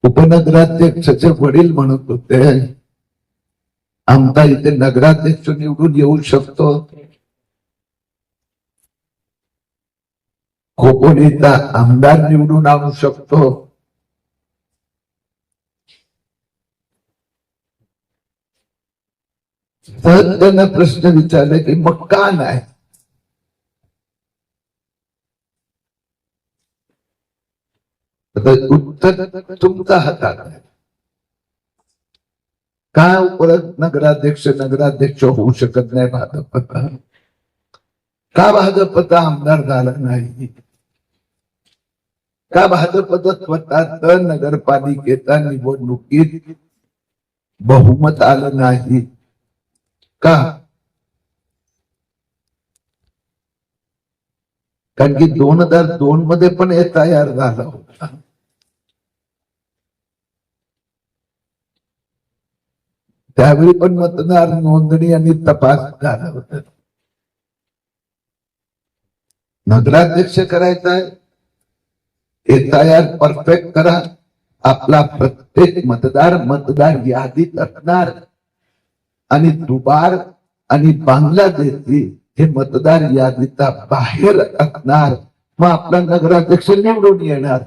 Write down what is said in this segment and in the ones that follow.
उपनगराध्यक्षाचे वडील म्हणत होते आमचा इथे नगराध्यक्ष निवडून येऊ शकतो, खोपोलीचा आमदार निवडून आणू शकतो, तर त्यांना प्रश्न विचारले की मग का नाही? उत्तर तुमच्या हातात आहे. का परत नगराध्यक्ष होऊ शकत नाही भाजपचा? का भाजपचा आमदार झाला नाही? का भाजपचा स्वतःच नगरपालिकेचा निवडणुकीत बहुमत आलं नाही? का? कारण की 2002 मध्ये पण हे तयार झाला होता. त्यावेळी पण मतदार नोंदणी आणि तपास झाला होता. नगराध्यक्ष करायचा आहे, एफआयआर परफेक्ट करा. आपला प्रत्येक मतदार यादीत असणार आणि दुबार आणि बांगलादेशी हे मतदार यादीचा बाहेर असणार. मग आपला नगराध्यक्ष निवडून येणार.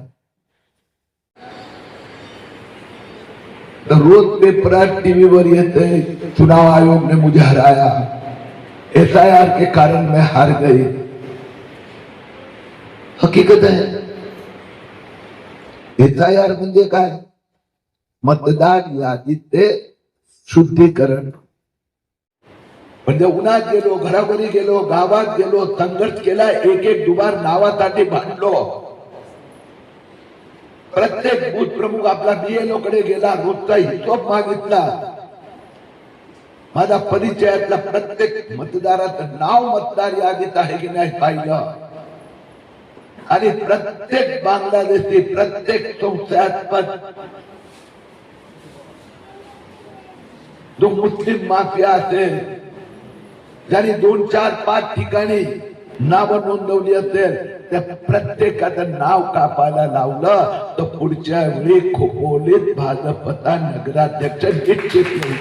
रोज पेपरात टीव्हीवर येते चुनाव आयोग ने मुझे हराया, एफआईआर के कारण मैं हार गई. हकीकत आहे. एफआईआर म्हणजे काय? मतदार यादीचे शुद्धीकरण. म्हणजे उन्हात गेलो, घराघरी गेलो, गावात गेलो, संघर्ष केला, एक दुबार नावासाठी भांडलो. प्रत्येक बूथ प्रमुख आपला बीएलओ कडे गेला, रोजचा हिशोब मागितला. माझा परिचयातला प्रत्येक मतदाराचं नाव मतदार यादीत आहे की नाही पाहिलं. आणि प्रत्येक बांगलादेशी, प्रत्येक संशयास्पद जो मुस्लिम माफिया असेल, ज्यांनी 2, 4, 5 ठिकाणी नाव नोंदवली असेल, त्या प्रत्येकाचं नाव कापायला लावलं तर पुढच्या वेळी खोपोलीत भाजपचा नगराध्यक्ष निश्चित होईल.